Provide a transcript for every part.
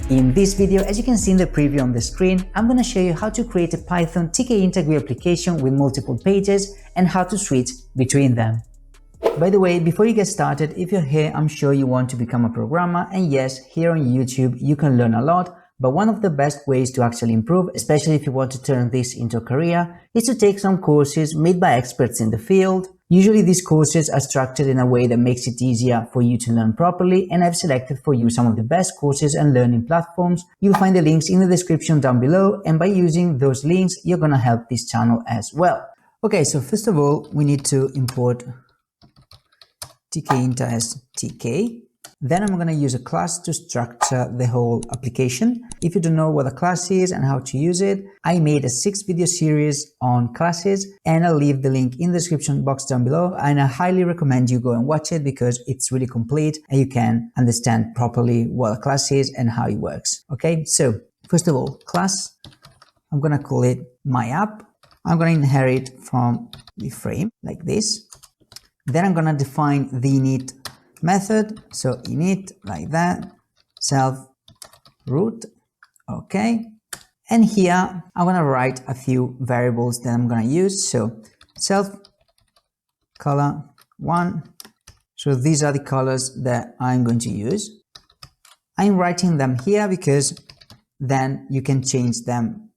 In this video, as you can see in the preview on the screen, I'm going to show you how to create a Python Tkinter GUI application with multiple pages and how to switch between them. By the way, before you get started, if you're here, I'm sure you want to become a programmer, and yes, here on YouTube you can learn a lot, but one of the best ways to actually improve, especially if you want to turn this into a career, is to take some courses made by experts in the field. Usually these courses are structured in a way that makes it easier for you to learn properly, and I've selected for you some of the best courses and learning platforms. You'll find the links in the description down below, and by using those links, you're gonna help this channel as well. Okay, so first of all, we need to import Tkinter as TK. Then I'm going to use a class to structure the whole application. If you don't know what a class is and how to use it, I made a 6-video series on classes, and I'll leave the link in the description box down below, and I highly recommend you go and watch it because it's really complete and you can understand properly what a class is and how it works. Okay, so first of all, class, I'm going to call it my app. I'm going to inherit from the frame like this. Then I'm going to define the init method, so init like that, self root, okay, and here I'm going to write a few variables that I'm going to use. So self color 1, so these are the colors that I'm going to use. I'm writing them here because then you can change them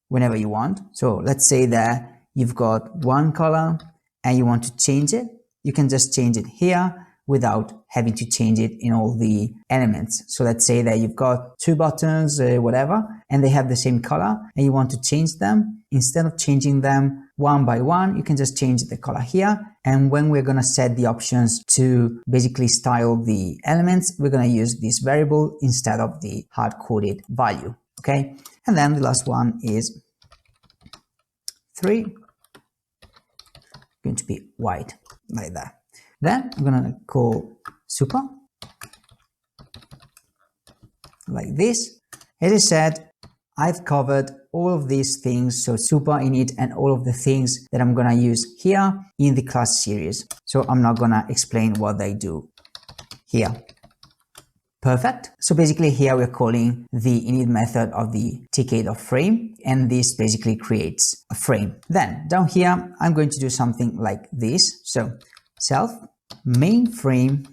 whenever you want. So let's say that you've got one color and you want to change it, you can just change it here without having to change it in all the elements. So let's say that you've got 2 buttons, whatever, and they have the same color, and you want to change them. Instead of changing them one by one, you can just change the color here. And when we're going to set the options to basically style the elements, we're going to use this variable instead of the hard-coded value. Okay, and then the last one is 3. Going to be white like that. Then I'm gonna call super like this. As I said, I've covered all of these things, so super, init, and all of the things that I'm gonna use here in the class series. So I'm not gonna explain what they do here. Perfect. So basically here we're calling the init method of the tk.frame, and this basically creates a frame. Then down here, I'm going to do something like this. So self main frame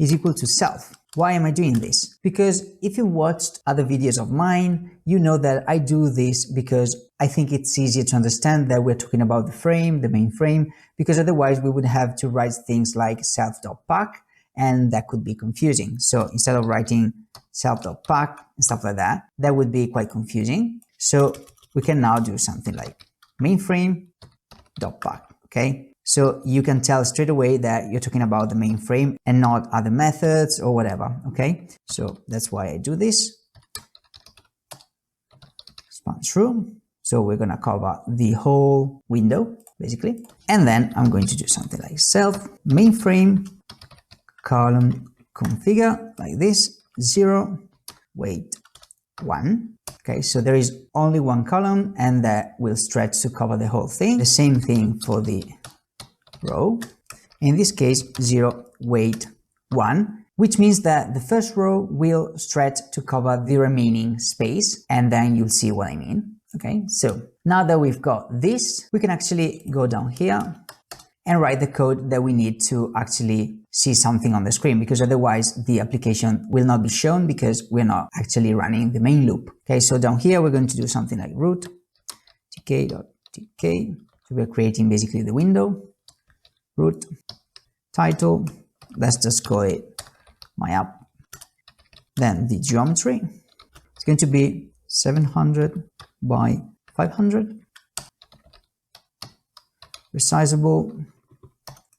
is equal to self. Why am I doing this? Because if you watched other videos of mine, you know that I do this because I think it's easier to understand that we're talking about the frame, the main frame, because otherwise we would have to write things like self.pack, and that could be confusing. So instead of writing self.pack and stuff like that, that would be quite confusing. So we can now do something like mainframe.pack, okay? So you can tell straight away that you're talking about the mainframe and not other methods or whatever, okay? So that's why I do this. Span through. So we're gonna cover the whole window, basically. And then I'm going to do something like self mainframe column configure like this, 0, weight 1. Okay, so there is only one column and that will stretch to cover the whole thing. The same thing for the row. In this case, 0, weight 1, which means that the first row will stretch to cover the remaining space, and then you'll see what I mean. Okay, so now that we've got this, we can actually go down here and write the code that we need to actually see something on the screen, because otherwise the application will not be shown because we're not actually running the main loop. Okay, so down here we're going to do something like root tk.tk. So we're creating basically the window. Root title, let's just call it my app. Then the geometry, it's going to be 700 by 500. Resizable,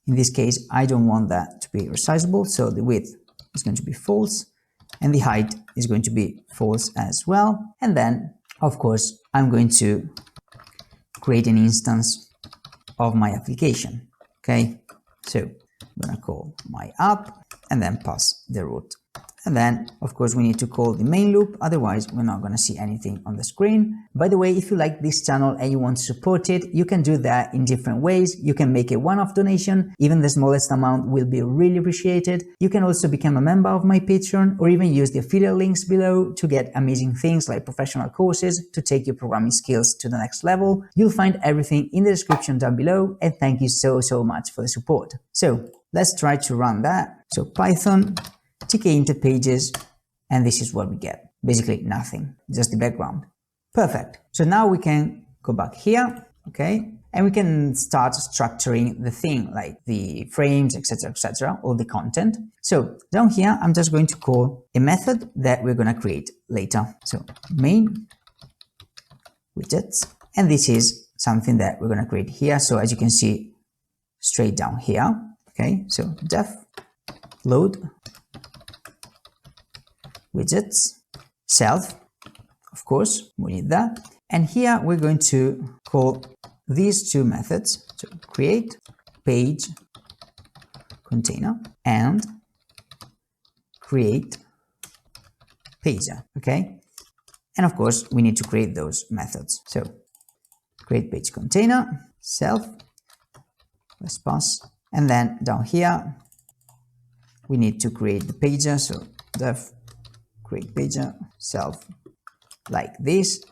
in this case I don't want that to be resizable, so the width is going to be false and the height is going to be false as well. And then of course I'm going to create an instance of my application. Okay, so I'm gonna call my app and then pass the root And then, of course, we need to call the main loop, otherwise we're not going to see anything on the screen. By the way, if you like this channel and you want to support it, you can do that in different ways. You can make a one-off donation, even the smallest amount will be really appreciated. You can also become a member of my Patreon, or even use the affiliate links below to get amazing things like professional courses to take your programming skills to the next level. You'll find everything in the description down below, and thank you so much for the support. So let's try to run that. So Python Tkinter pages, and this is what we get. Basically nothing, just the background. Perfect. So now we can go back here, okay, and we can start structuring the thing, like the frames, etc., all the content. So down here, I'm just going to call a method that we're going to create later. So main widgets, and this is something that we're going to create here. So as you can see, straight down here, okay, so def load widgets, self, of course, we need that. And here we're going to call these two methods, so create page container and create pager, okay? And of course, we need to create those methods. So create page container, self, let's pass, and then down here, we need to create the pager, so def create pager, self, like this,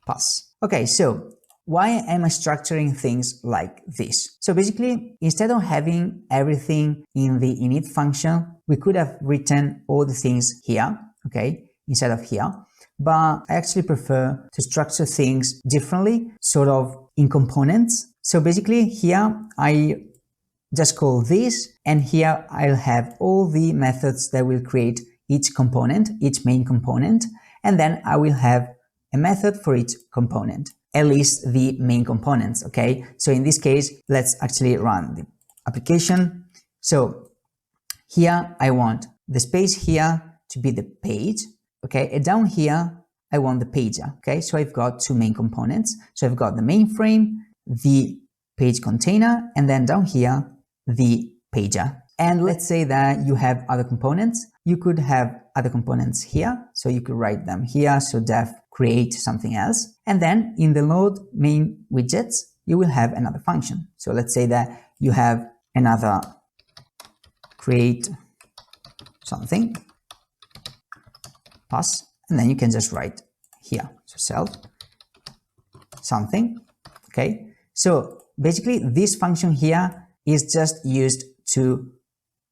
pass. Okay, so why am I structuring things like this? So basically, instead of having everything in the init function, we could have written all the things here, okay, instead of here. But I actually prefer to structure things differently, sort of in components. So basically here, I just call this, and here I'll have all the methods that will create each component, each main component, and then I will have a method for each component, at least the main components, okay? So in this case, let's actually run the application. So here I want the space here to be the page, okay? And down here, I want the pager, okay? So I've got two main components. So I've got the main frame, the page container, and then down here, the pager. And let's say that you have other components. You could have other components here. So you could write them here. So def create something else. And then in the load main widgets, you will have another function. So let's say that you have another create something, pass, and then you can just write here. So self something. Okay. So basically this function here is just used to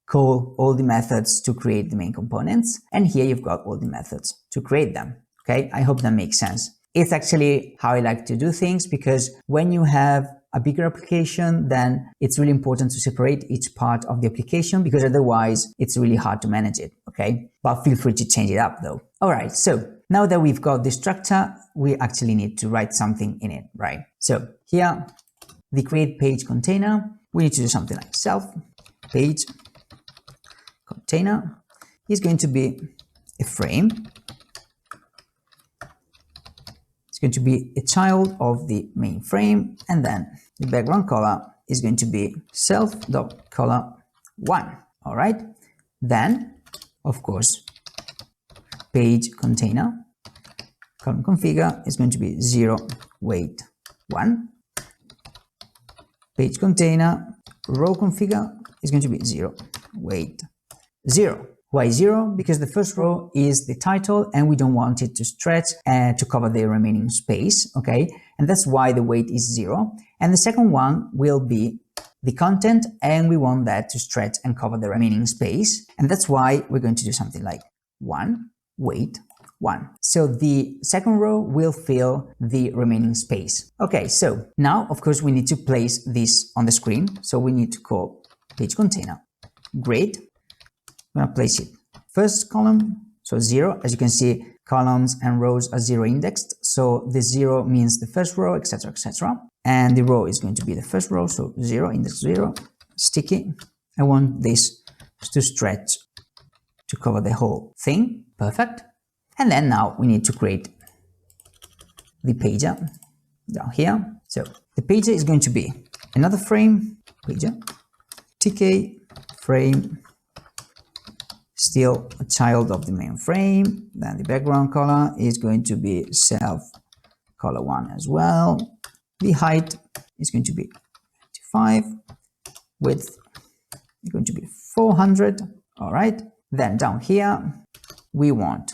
call all the methods to create the main components, and here you've got all the methods to create them. Okay, I hope that makes sense. It's actually how I like to do things, because when you have a bigger application, then it's really important to separate each part of the application, because otherwise it's really hard to manage it. Okay, but feel free to change it up though. All right, so now that we've got the structure, we actually need to write something in it, right? So here, the create page container, we need to do something like self page container is going to be a frame. It's going to be a child of the main frame, and then the background color is going to be self.color1. All right. Then, of course, page container column configure is going to be 0 weight 1. Page container row configure is going to be 0 weight 0. Why 0? Because the first row is the title and we don't want it to stretch to cover the remaining space, okay? And that's why the weight is 0. And the second one will be the content, and we want that to stretch and cover the remaining space. And that's why we're going to do something like 1 weight 1. So the second row will fill the remaining space. Okay, so now of course we need to place this on the screen. So we need to call page container grid. I'm gonna place it first column, so 0. As you can see, columns and rows are 0 indexed, so the 0 means the first row, etc., etc. And the row is going to be the first row, so 0 index 0 sticky. I want this to stretch to cover the whole thing. Perfect. And then now we need to create the pager down here. So the pager is going to be another frame, pager, tk frame still a child of the main frame. Then the background color is going to be self color 1 as well. The height is going to be 95. Width is going to be 400. All right. Then down here, we want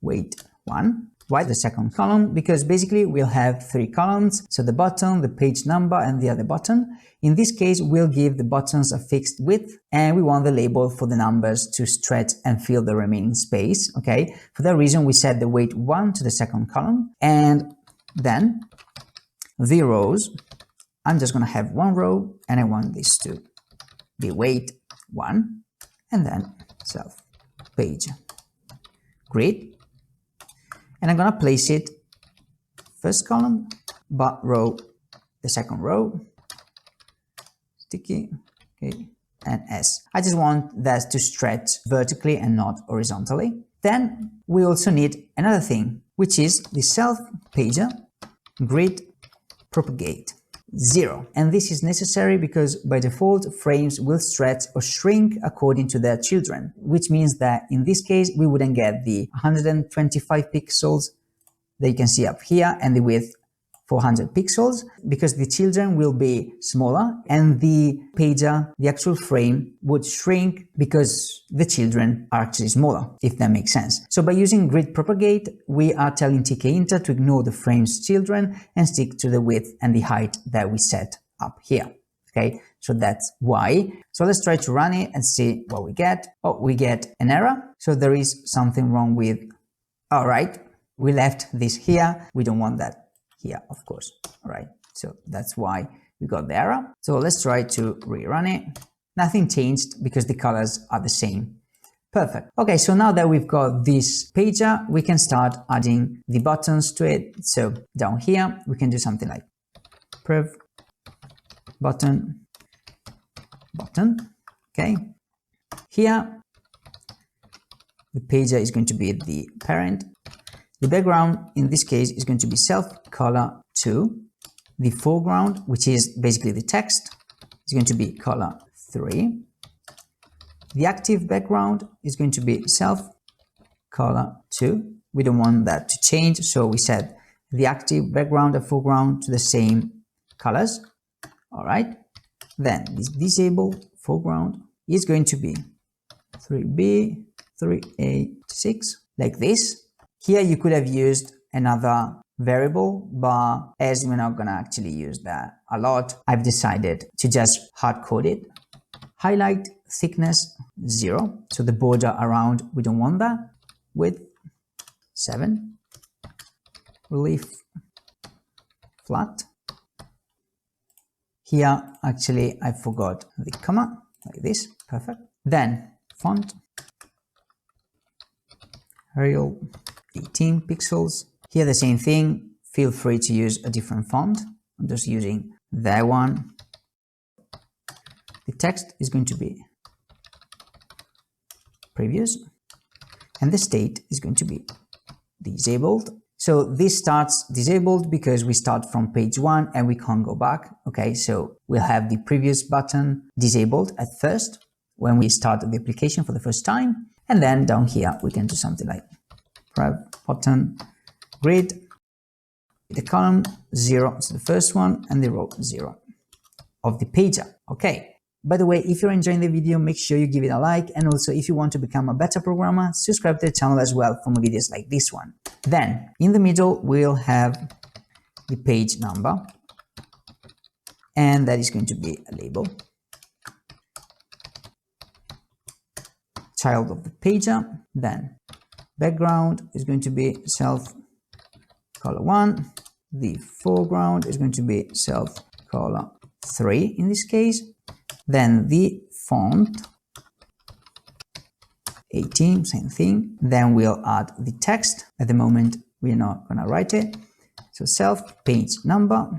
weight 1. Why the second column? Because basically we'll have 3 columns. So the button, the page number, and the other button. In this case, we'll give the buttons a fixed width, and we want the label for the numbers to stretch and fill the remaining space. Okay. For that reason, we set the weight 1 to the second column, and then the rows, I'm just going to have 1 row, and I want this to be weight 1, and then self page grid. And I'm going to place it first column, but row, the second row, sticky, okay, and S. I just want that to stretch vertically and not horizontally. Then we also need another thing, which is the self pager grid propagate 0. And this is necessary because by default frames will stretch or shrink according to their children, which means that in this case we wouldn't get the 125 pixels that you can see up here and the width 400 pixels, because the children will be smaller and the pager, the actual frame, would shrink because the children are actually smaller, if that makes sense. So by using grid propagate, we are telling Tkinter to ignore the frame's children and stick to the width and the height that we set up here. Okay, so that's why. So let's try to run it and see what we get. Oh, we get an error. So there is something wrong with, all right, we left this here. We don't want that here, of course. All right, so that's why we got the error. So let's try to rerun it. Nothing changed because the colors are the same. Perfect. Okay, so now that we've got this pager, we can start adding the buttons to it. So down here, we can do something like prev button, button. Okay. Here, the pager is going to be the parent. The background in this case is going to be self color 2. The foreground, which is basically the text, is going to be color 3. The active background is going to be self color 2. We don't want that to change, so we set the active background and foreground to the same colors. All right. Then this disabled foreground is going to be 3B, 3A, 6, like this. Here you could have used another variable, but as we're not going to actually use that a lot, I've decided to just hard code it. Highlight thickness 0, so the border around, we don't want that. Width 7. Relief flat. Here actually I forgot the comma, like this. Perfect. Then font Arial 18 pixels. Here the same thing, feel free to use a different font. I'm just using that one. The text is going to be previous, and the state is going to be disabled. So this starts disabled because we start from page 1 and we can't go back. Okay, so we'll have the previous button disabled at first when we start the application for the first time, and then down here we can do something like button grid, the column 0, so the first one, and the row 0 of the pager. Okay. By the way, if you're enjoying the video, make sure you give it a like, and also if you want to become a better programmer, subscribe to the channel as well for more videos like this one. Then in the middle we'll have the page number, and that is going to be a label. Child of the pager. Then background is going to be self color 1. The foreground is going to be self color 3 in this case. Then the font 18, same thing. Then we'll add the text. At the moment we're not going to write it, so self page number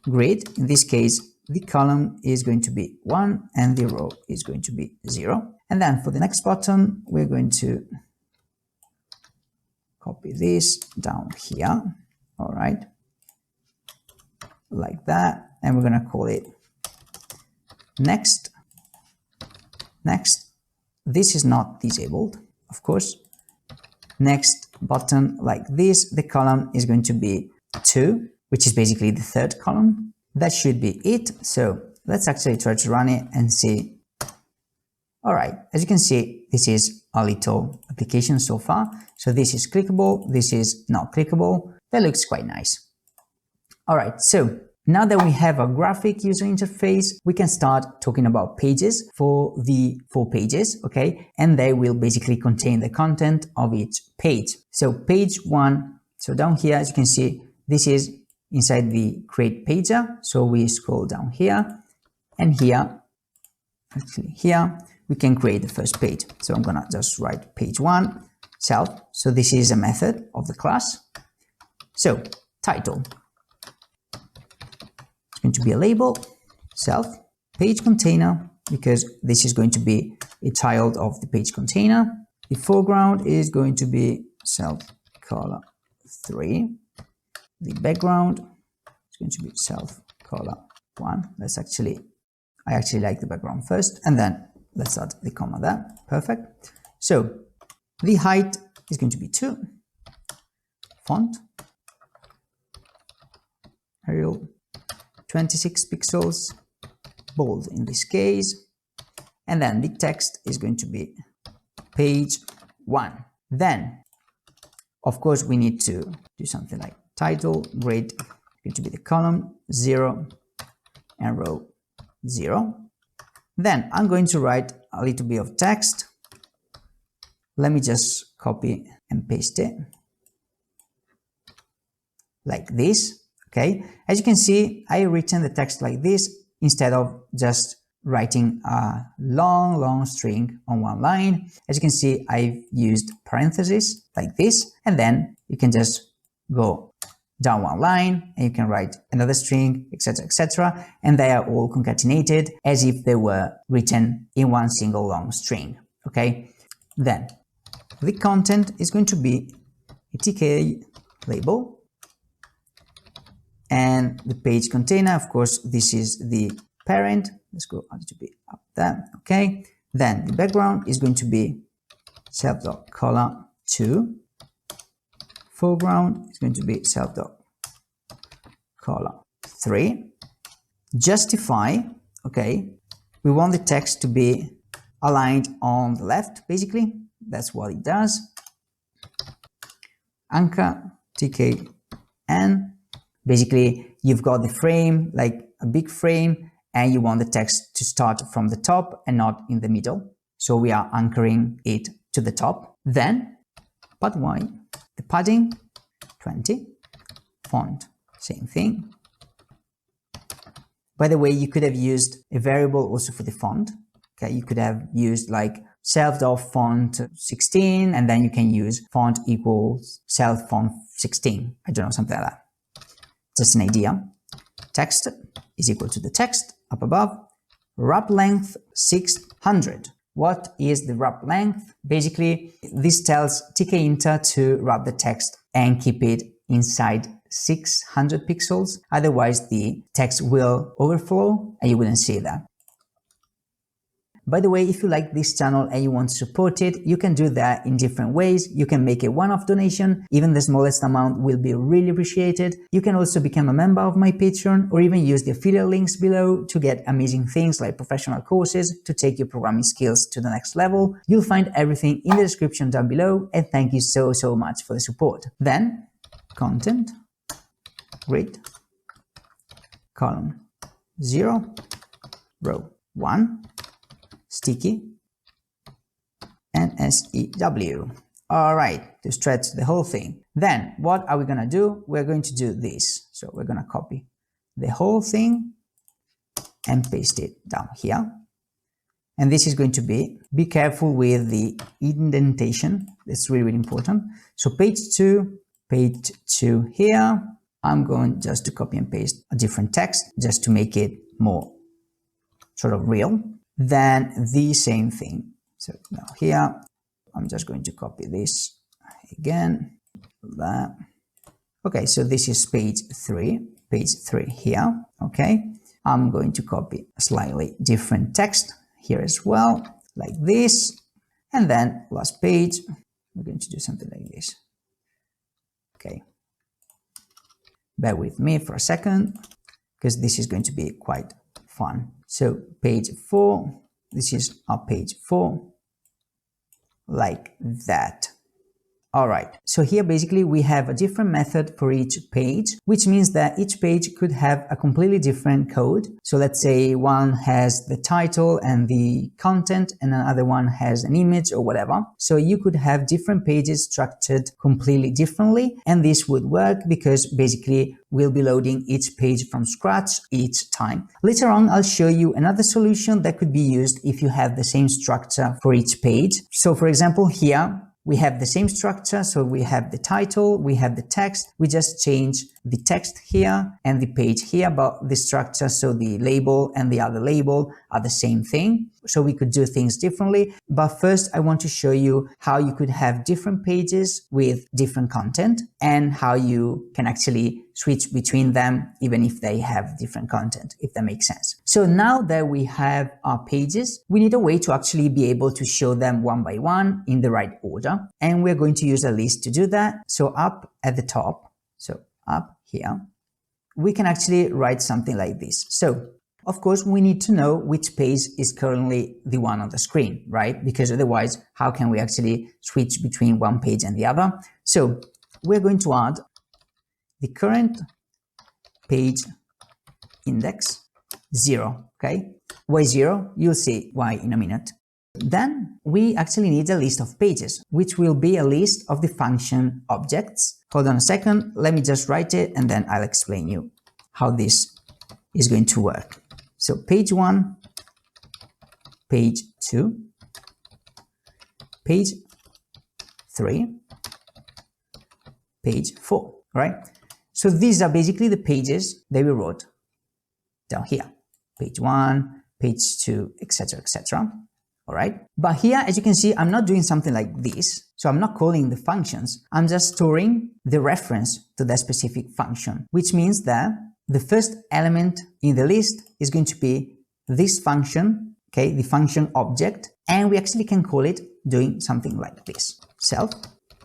grid. In this case the column is going to be 1 and the row is going to be 0. And then for the next button we're going to copy this down here. All right, like that, and we're going to call it next, next. This is not disabled, of course. Next button like this, the column is going to be 2, which is basically the third column. That should be it. So let's actually try to run it and see. All right, as you can see, this is a little application so far. So this is clickable, this is not clickable. That looks quite nice. All right, so now that we have a graphic user interface, we can start talking about pages for the 4 pages, okay? And they will basically contain the content of each page. So page 1, so down here, as you can see, this is inside the create pager. So we scroll down here and here, actually here, we can create the first page. So I'm gonna just write page 1, self. So this is a method of the class. So title. Going to be a label, self, page container, because this is going to be a child of the page container. The foreground is going to be self color 3. The background is going to be self color 1. I actually like the background first, and then let's add the comma there. Perfect. So the height is going to be 2. Font, Arial, 26 pixels, bold in this case, and then the text is going to be page 1. Then, of course, we need to do something like title, grade, going to be the column 0 and row 0. Then I'm going to write a little bit of text. Let me just copy and paste it like this. Okay, as you can see, I written the text like this instead of just writing a long string on one line. As you can see, I've used parentheses like this, and then you can just go down one line and you can write another string, etc., and they are all concatenated as if they were written in one single long string. Okay, then the content is going to be a TK label. And the page container, of course, this is the parent. Let's go a little bit up there. Okay. Then the background is going to be self.color 2. Foreground is going to be self.color 3. Justify. Okay. We want the text to be aligned on the left, basically. That's what it does. Anchor, TKN. Basically, you've got the frame, like a big frame, and you want the text to start from the top and not in the middle. So we are anchoring it to the top. Then, pad Y, the padding, 20, font, same thing. By the way, you could have used a variable also for the font. Okay, you could have used like self.font 16, and then you can use font equals self.font 16. I don't know, something like that. Just an idea. Text is equal to the text up above. Wrap length 600. What is the wrap length? Basically, this tells Tkinter to wrap the text and keep it inside 600 pixels. Otherwise, the text will overflow and you wouldn't see that. By the way, if you like this channel and you want to support it, you can do that in different ways. You can make a one-off donation. Even the smallest amount will be really appreciated. You can also become a member of my Patreon, or even use the affiliate links below to get amazing things like professional courses to take your programming skills to the next level. You'll find everything in the description down below, and thank you so much for the support. Then, content, grid, column 0, row 1, sticky, and SEW. All right, to stretch the whole thing. Then what are we going to do? We're going to do this. So we're going to copy the whole thing and paste it down here. And this is going to be careful with the indentation. That's really important. So page 2 here. I'm going just to copy and paste a different text just to make it more sort of real. Then the same thing. So now here, I'm just going to copy this again. That. Okay, so this is page 3 here. Okay, I'm going to copy a slightly different text here as well, like this. And then last page, we're going to do something like this. Okay. Bear with me for a second, because this is going to be quite fun. So page 4, this is our page 4, like that. All right, so here basically we have a different method for each page, which means that each page could have a completely different code. So let's say one has the title and the content, and another one has an image or whatever. So you could have different pages structured completely differently, and this would work because basically we'll be loading each page from scratch each time. Later on, I'll show you another solution that could be used if you have the same structure for each page. So for example, here we have the same structure, so we have the title, we have the text, we just change the text here and the page here, but the structure, so the label and the other label are the same thing. So we could do things differently. But first, I want to show you how you could have different pages with different content and how you can actually switch between them even if they have different content, if that makes sense. So now that we have our pages, we need a way to actually be able to show them one by one in the right order. And we're going to use a list to do that. So up at the top, so up here, we can actually write something like this. So of course, we need to know which page is currently the one on the screen, right? Because otherwise, how can we actually switch between one page and the other? So we're going to add the current page index 0, okay? Why 0? You'll see why in a minute. Then we actually need a list of pages, which will be a list of the function objects. Hold on a second, let me just write it and then I'll explain you how this is going to work. So page 1, page 2, page 3, page 4, right? So these are basically the pages that we wrote down here. Page 1, page 2, etc., etc. All right. But here, as you can see, I'm not doing something like this. So I'm not calling the functions. I'm just storing the reference to that specific function, which means that the first element in the list is going to be this function, okay, the function object, and we actually can call it doing something like this. Self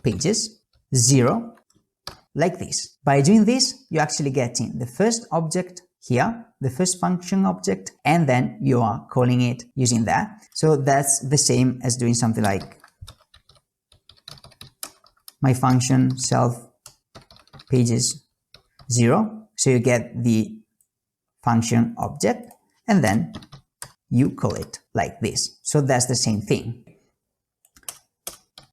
pages 0, like this. By doing this, you're actually getting the first object here, the first function object, and then you are calling it using that. So that's the same as doing something like my function self pages 0. So you get the function object and then you call it like this. So that's the same thing.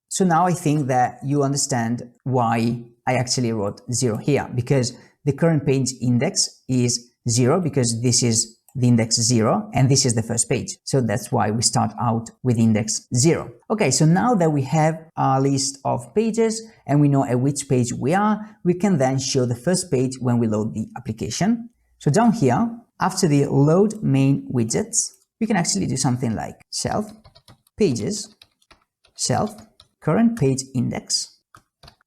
So now I think that you understand why I actually wrote 0 here, because the current page index is 0 because this is the index 0 and this is the first page. So that's why we start out with index 0. Okay, so now that we have our list of pages and we know at which page we are, we can then show the first page when we load the application. So down here, after the load main widgets, we can actually do something like self pages, self current page index,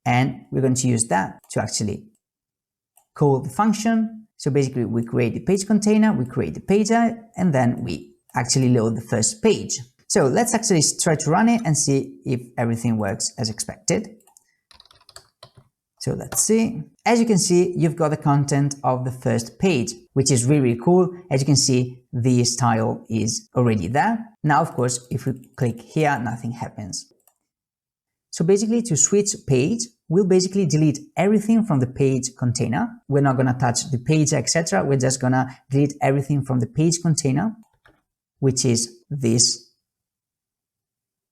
and we're going to use that to actually call the function. So basically we create the page container, we create the page, and then we actually load the first page. So let's actually try to run it and see if everything works as expected. So let's see. As you can see, you've got the content of the first page, which is really, really cool. As you can see, the style is already there. Now, of course, if we click here, nothing happens. So basically to switch page, we'll basically delete everything from the page container. We're not going to touch the page, etc. We're just going to delete everything from the page container, which is this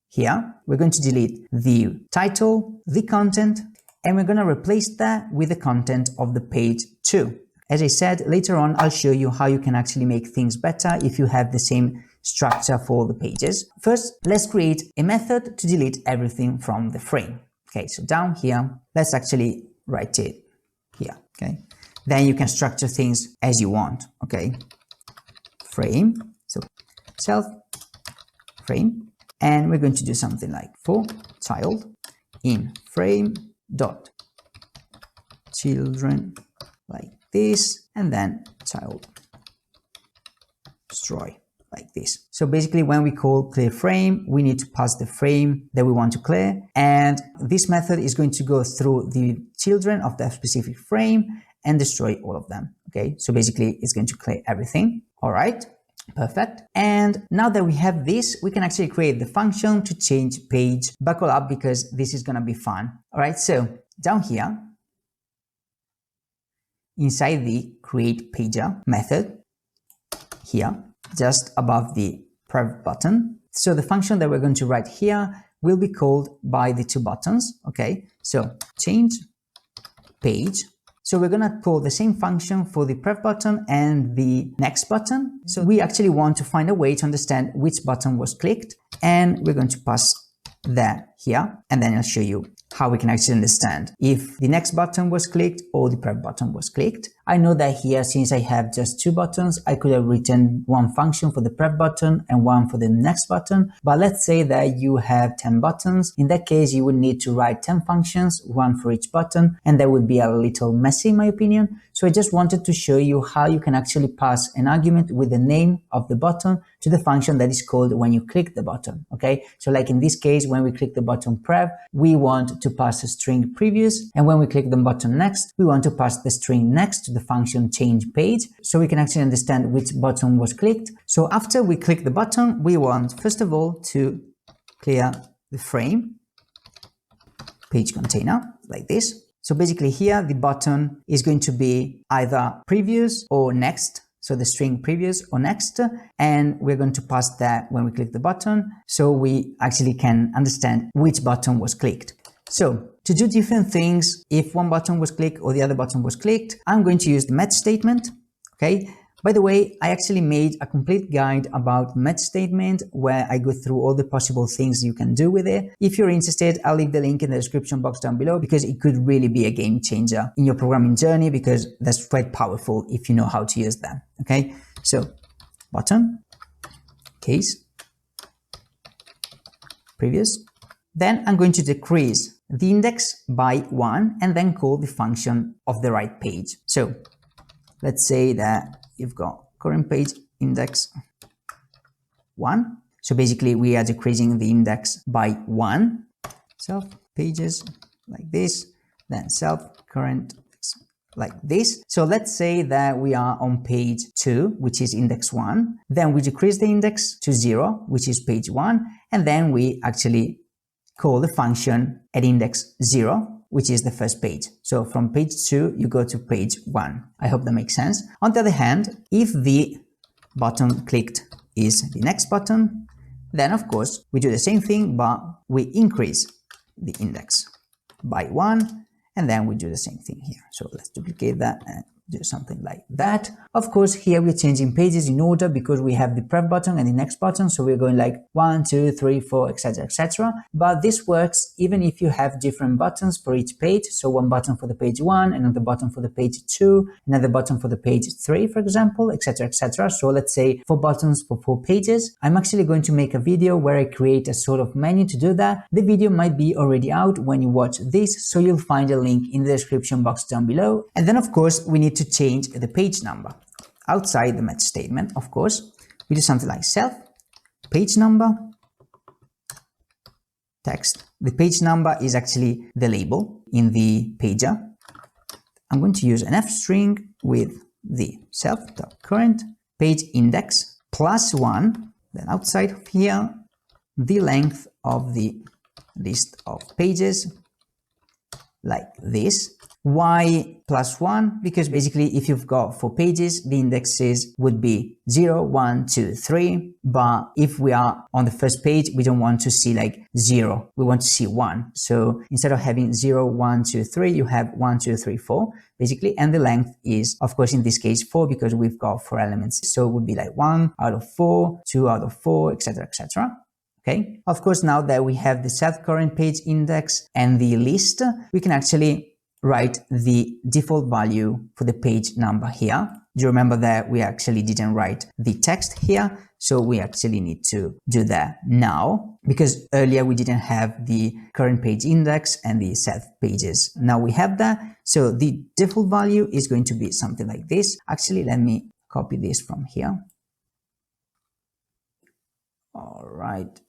here. We're going to delete the title, the content, and we're going to replace that with the content of the page 2. As I said, later on, I'll show you how you can actually make things better if you have the same structure for the pages. First, let's create a method to delete everything from the frame. Okay, so down here, let's actually write it here, okay? Then you can structure things as you want, okay? Frame, so self frame, and we're going to do something like for child in frame dot children like this, and then child destroy, like this. So basically when we call clear frame, we need to pass the frame that we want to clear, and this method is going to go through the children of that specific frame and destroy all of them. Okay, so basically it's going to clear everything. All right, perfect. And now that we have this, we can actually create the function to change page. Buckle up because this is going to be fun. All right, so down here inside the create pager method here, just above the prev button. So the function that we're going to write here will be called by the two buttons. Okay, so change page. So we're going to call the same function for the prev button and the next button. So we actually want to find a way to understand which button was clicked, and we're going to pass that here, and then I'll show you how we can actually understand if the next button was clicked or the prev button was clicked. I know that here, since I have just two buttons, I could have written one function for the prev button and one for the next button. But let's say that you have 10 buttons. In that case, you would need to write 10 functions, one for each button, and that would be a little messy in my opinion. So I just wanted to show you how you can actually pass an argument with the name of the button to the function that is called when you click the button. Okay, so like in this case, when we click the button prev, we want to pass a string previous, and when we click the button next, we want to pass the string next to the function change page, so we can actually understand which button was clicked. So after we click the button, we want first of all to clear the frame page container like this. So basically here the button is going to be either previous or next, so the string previous or next, and we're going to pass that when we click the button, so we actually can understand which button was clicked. So to do different things, if one button was clicked or the other button was clicked, I'm going to use the match statement. Okay. By the way, I actually made a complete guide about match statement where I go through all the possible things you can do with it. If you're interested, I'll leave the link in the description box down below, because it could really be a game changer in your programming journey, because that's quite powerful if you know how to use them. Okay. So button, case, previous. Then I'm going to decrease the index by 1 and then call the function of the right page. So let's say that you've got current page index 1. So basically we are decreasing the index by 1. Self pages like this, then self current like this. So let's say that we are on page 2, which is index 1. Then we decrease the index to 0, which is page 1. And then we actually call the function at index 0, which is the first page. So from page 2, you go to page 1. I hope that makes sense. On the other hand, if the button clicked is the next button, then of course we do the same thing, but we increase the index by 1, and then we do the same thing here. So let's duplicate that and do something like that. Of course, here we're changing pages in order because we have the prev button and the next button, so we're going like 1, 2, 3, 4, etc, etc. But this works even if you have different buttons for each page. So one button for the page 1, another button for the page 2, another button for the page 3, for example, etc, etc. So let's say 4 buttons for 4 pages. I'm actually going to make a video where I create a sort of menu to do that. The video might be already out when you watch this, so you'll find a link in the description box down below. And then of course we need to change the page number. Outside the match statement, of course, we do something like self page number text. The page number is actually the label in the pager. I'm going to use an f string with the self.current page index plus 1. Then outside of here, the length of the list of pages like this. Why plus 1? Because basically if you've got 4 pages, the indexes would be 0, 1, 2, 3. But if we are on the first page, we don't want to see like 0. We want to see 1. So instead of having 0, 1, 2, 3, you have 1, 2, 3, 4 basically. And the length is, of course, in this case 4 because we've got 4 elements. So it would be like 1 out of 4, 2 out of 4, etc, etc. Okay. Of course, now that we have the self current page index and the list, we can actually write the default value for the page number here. Do you remember that we actually didn't write the text here? So we actually need to do that now, because earlier we didn't have the current page index and the self pages. Now we have that. So the default value is going to be something like this. Actually, let me copy this from here. All right.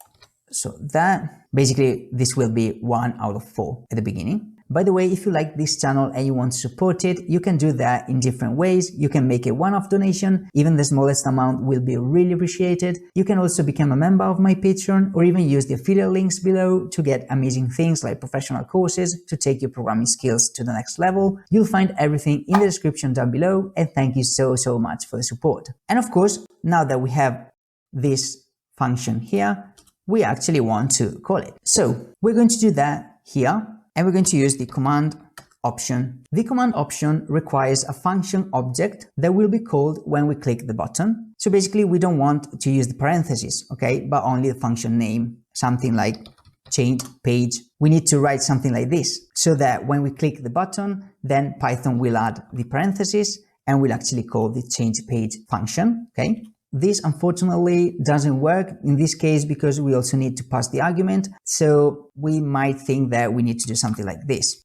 So that basically this will be 1 out of 4 at the beginning. By the way, if you like this channel and you want to support it, you can do that in different ways. You can make a one-off donation. Even the smallest amount will be really appreciated. You can also become a member of my Patreon or even use the affiliate links below to get amazing things like professional courses to take your programming skills to the next level. You'll find everything in the description down below, and thank you so much for the support. And of course, now that we have this function here, we actually want to call it. So we're going to do that here. And we're going to use the command option. The command option requires a function object that will be called when we click the button. So basically we don't want to use the parentheses, okay, but only the function name, something like change page. We need to write something like this so that when we click the button, then Python will add the parentheses and will actually call the change page function, okay? This unfortunately doesn't work in this case because we also need to pass the argument. So we might think that we need to do something like this.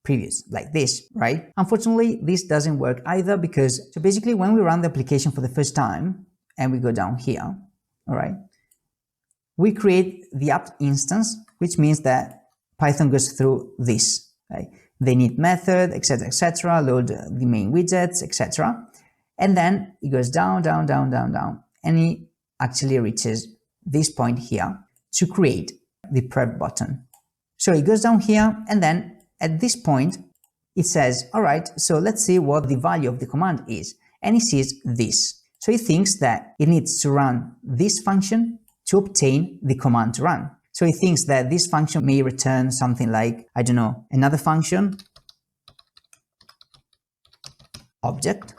Previous, like this, right? Unfortunately, this doesn't work either because, so basically when we run the application for the first time and we go down here, all right, we create the app instance, which means that Python goes through this, right? The init method, etc., load the main widgets, etc. And then it goes down, and it actually reaches this point here to create the prep button. So it goes down here, and then at this point, it says, all right, so let's see what the value of the command is. And it sees this. So it thinks that it needs to run this function to obtain the command to run. So it thinks that this function may return something like, I don't know, another function, object.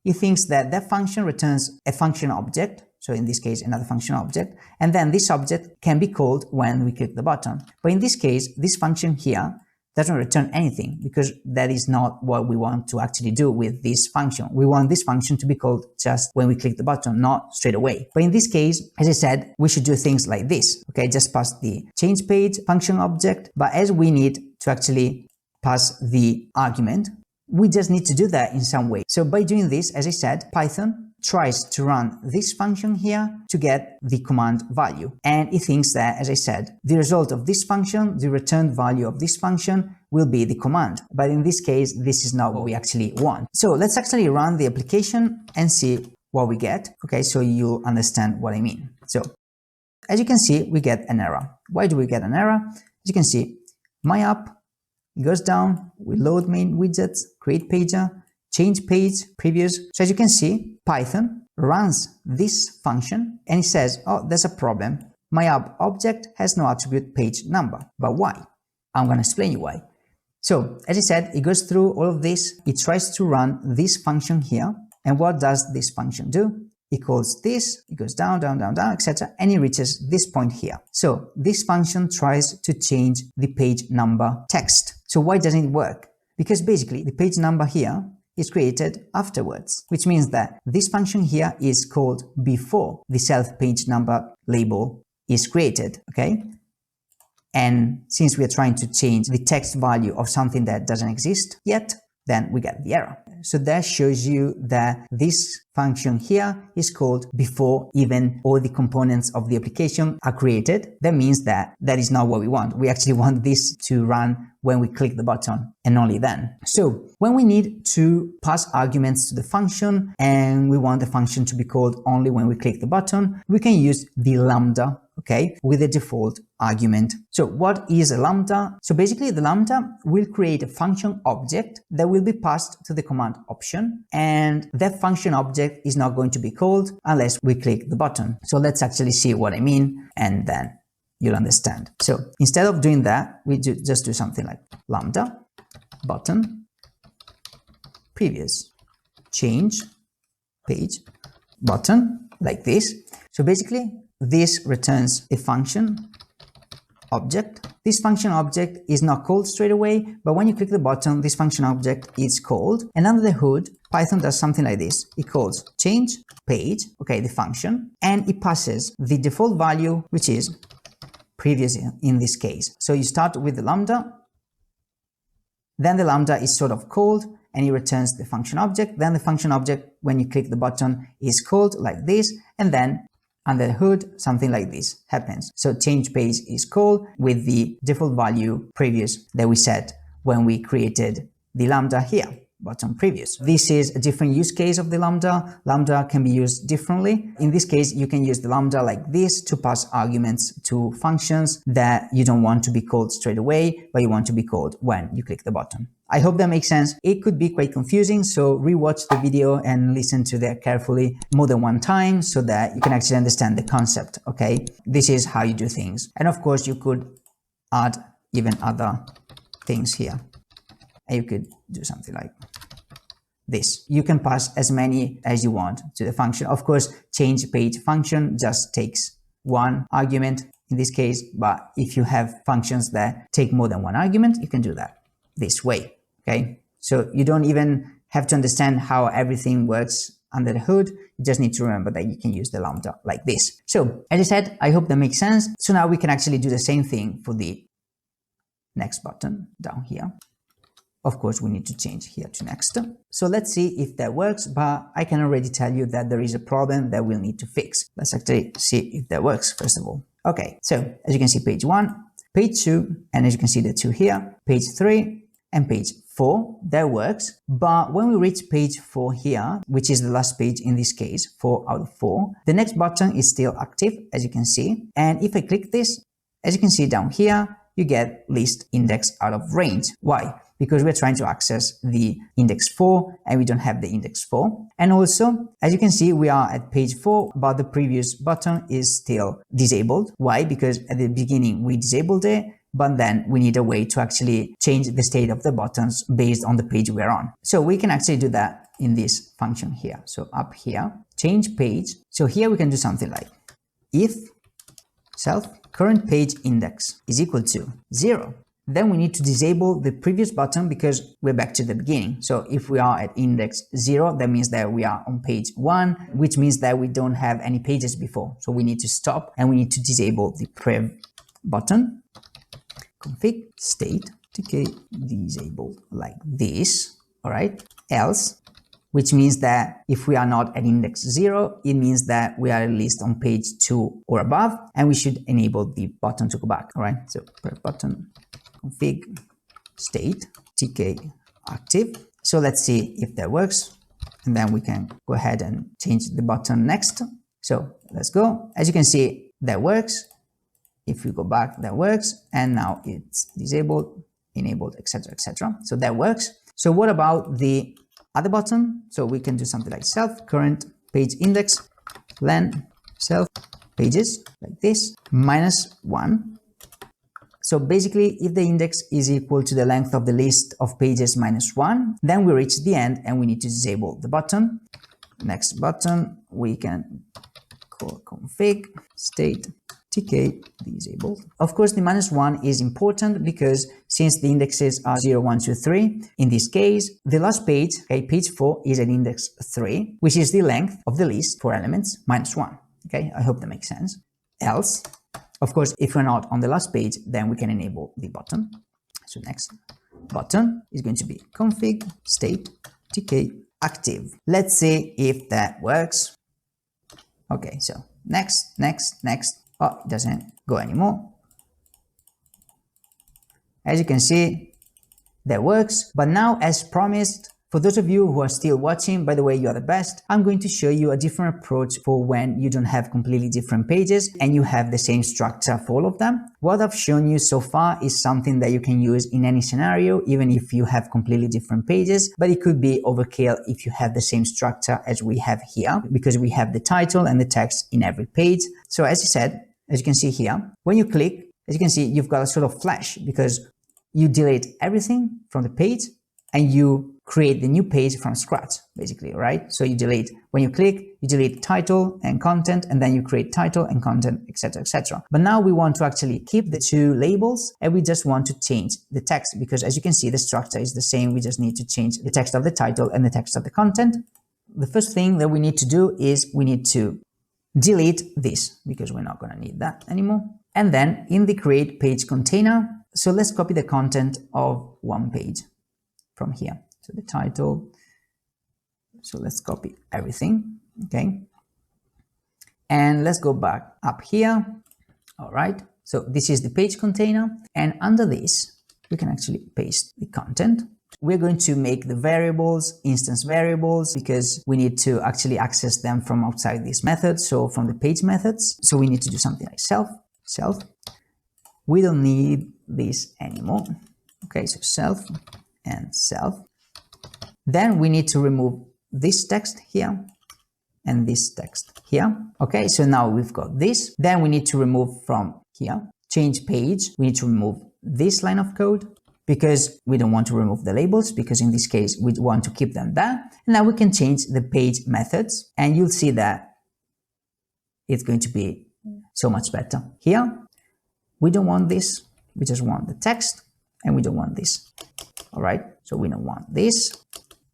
It thinks that that function returns a function object, so in this case another function object, and then this object can be called when we click the button. But in this case, this function here doesn't return anything because that is not what we want to actually do with this function. We want this function to be called just when we click the button, not straight away. But in this case, as I said, we should do things like this, okay? Just pass the change page function object, but as we need to actually pass the argument, we just need to do that in some way. So by doing this, as I said, Python tries to run this function here to get the command value. And it thinks that, as I said, the result of this function, the returned value of this function, will be the command. But in this case, this is not what we actually want. So let's actually run the application and see what we get. Okay, so you'll understand what I mean. So as you can see, we get an error. Why do we get an error? As you can see, my app, it goes down, we load main widgets, create pager, change page, previous. So as you can see, Python runs this function and it says, oh, there's a problem. My app object has no attribute page number. But why? I'm going to explain you why. So as I said, it goes through all of this. It tries to run this function here. And what does this function do? It calls this, it goes down, etc. And it reaches this point here. So this function tries to change the page number text. So why doesn't it work? Because basically the page number here is created afterwards, which means that this function here is called before the self page number label is created, okay? And since we are trying to change the text value of something that doesn't exist yet, then we get the error. So that shows you that this function here is called before even all the components of the application are created. That means that that is not what we want. We actually want this to run when we click the button and only then. So when we need to pass arguments to the function and we want the function to be called only when we click the button, we can use the lambda, okay, with the default argument. So what is a lambda? So basically the lambda will create a function object that will be passed to the command option, and that function object is not going to be called unless we click the button. So let's actually see what I mean, and then you'll understand. So instead of doing that, we just do something like lambda button previous change page button, like this. So basically this returns a function object. This function object is not called straight away, but when you click the button, this function object is called. And under the hood, Python does something like this. It calls change page, okay, the function, and it passes the default value, which is previous in this case. So you start with the lambda, then the lambda is sort of called, and it returns the function object. Then the function object, when you click the button, is called like this, and then under the hood, something like this happens. So change page is called with the default value previous that we set when we created the lambda here, button previous. This is a different use case of the lambda. Lambda can be used differently. In this case, you can use the lambda like this to pass arguments to functions that you don't want to be called straight away, but you want to be called when you click the button. I hope that makes sense. It could be quite confusing, so rewatch the video and listen to that carefully more than one time so that you can actually understand the concept, okay? This is how you do things. And of course, you could add even other things here. And you could do something like this. You can pass as many as you want to the function. Of course, change page function just takes one argument in this case, but if you have functions that take more than one argument, you can do that this way. Okay, so you don't even have to understand how everything works under the hood. You just need to remember that you can use the lambda like this. So as I said, I hope that makes sense. So now we can actually do the same thing for the next button down here. Of course, we need to change here to next. So let's see if that works, but I can already tell you that there is a problem that we'll need to fix. Let's actually see if that works first of all. Okay, so as you can see, page 1, page 2, and as you can see the 2 here, page 3, and page 4, that works. But when we reach page 4 here, which is the last page in this case, 4 out of 4, the next button is still active, as you can see. And if I click this, as you can see down here, you get list index out of range. Why? Because we're trying to access the index 4 and we don't have the index 4. And also, as you can see, we are at page 4, but the previous button is still disabled. Why? Because at the beginning we disabled it, but then we need a way to actually change the state of the buttons based on the page we're on. So we can actually do that in this function here. So up here, change page. So here we can do something like if self current page index is equal to 0. Then we need to disable the previous button because we're back to the beginning. So if we are at index 0, that means that we are on page 1, which means that we don't have any pages before. So we need to stop and we need to disable the prev button. Config state tk disabled like this. All right. Else, which means that if we are not at index 0, it means that we are at least on page 2 or above, and we should enable the button to go back. All right. So prev button config state tk active. So let's see if that works, and then we can go ahead and change the button next. So let's go. As you can see, that works. If we go back, that works, and now it's disabled, enabled, etc., etc. So that works. So what about the other button? So we can do something like self current page index len self pages like this -1. So basically, if the index is equal to the length of the list of pages -1, then we reach the end and we need to disable the button. Next button, we can call config state tk disabled. Of course, the -1 is important because since the indexes are 0, 1, 2, 3, in this case, the last page, okay, page 4 is at index 3, which is the length of the list for elements -1. Okay, I hope that makes sense. Else, of course, if we're not on the last page, then we can enable the button. So next button is going to be config state tk active. Let's see if that works. Okay, so next. Oh, it doesn't go anymore. As you can see, that works. But now, as promised, for those of you who are still watching, by the way, you are the best, I'm going to show you a different approach for when you don't have completely different pages and you have the same structure for all of them. What I've shown you so far is something that you can use in any scenario, even if you have completely different pages, but it could be overkill if you have the same structure as we have here, because we have the title and the text in every page. So as I said, as you can see here, when you click, as you can see, you've got a sort of flash because you delete everything from the page and you create the new page from scratch, basically, right? So you delete, when you click, you delete title and content, and then you create title and content, etc., etc. But now we want to actually keep the two labels and we just want to change the text because as you can see, the structure is the same. We just need to change the text of the title and the text of the content. The first thing that we need to do is we need to delete this because we're not going to need that anymore. And then in the create page container, so let's copy the content of one page from here. So the title, so let's copy everything, okay? And let's go back up here. All right, so this is the page container, and under this we can actually paste the content. We're going to make the variables instance variables because we need to actually access them from outside this method, so from the page methods. So we need to do something like self. We don't need this anymore. Okay, so self and self. Then we need to remove this text here and this text here. Okay, so now we've got this. Then we need to remove from here, change page. We need to remove this line of code because we don't want to remove the labels, because in this case we want to keep them there. And now we can change the page methods, and you'll see that it's going to be so much better. Here, we don't want this. We just want the text, and we don't want this. All right, so we don't want this,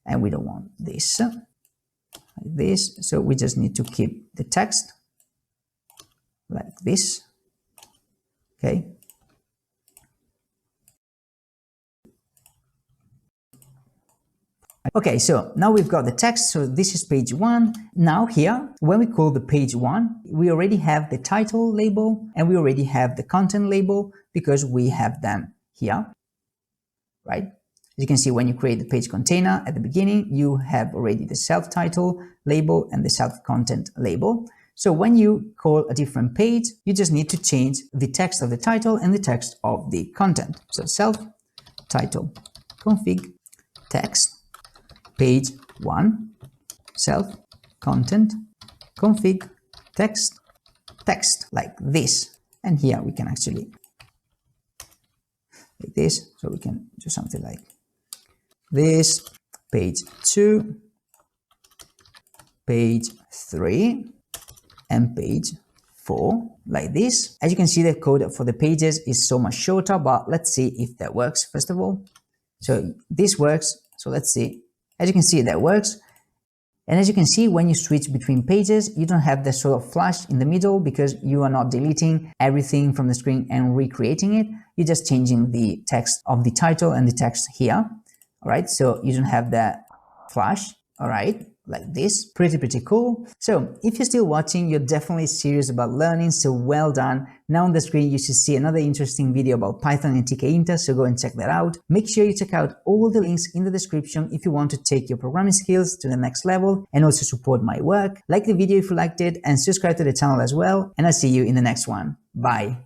and we don't want this. Like this, so we just need to keep the text like this. Okay. Okay, so now we've got the text, so this is page 1. Now here, when we call the page 1, we already have the title label and we already have the content label because we have them here, right? As you can see, when you create the page container at the beginning, you have already the self-title label and the self-content label. So when you call a different page, you just need to change the text of the title and the text of the content. So self-title config text page 1 self-content config text like this. And here we can actually like this, so we can do something like this, page 2, page 3, and page 4, like this. As you can see, the code for the pages is so much shorter, but let's see if that works first of all. So this works, so let's see. As you can see, that works. And as you can see, when you switch between pages, you don't have the sort of flash in the middle because you are not deleting everything from the screen and recreating it. You're just changing the text of the title and the text here. All right, so you don't have that flash. All right, like this. Pretty cool. So if you're still watching, you're definitely serious about learning, so well done. Now on the screen you should see another interesting video about Python and Tkinter, so go and check that out. Make sure you check out all the links in the description if you want to take your programming skills to the next level and also support my work. Like the video if you liked it and subscribe to the channel as well, and I'll see you in the next one. Bye.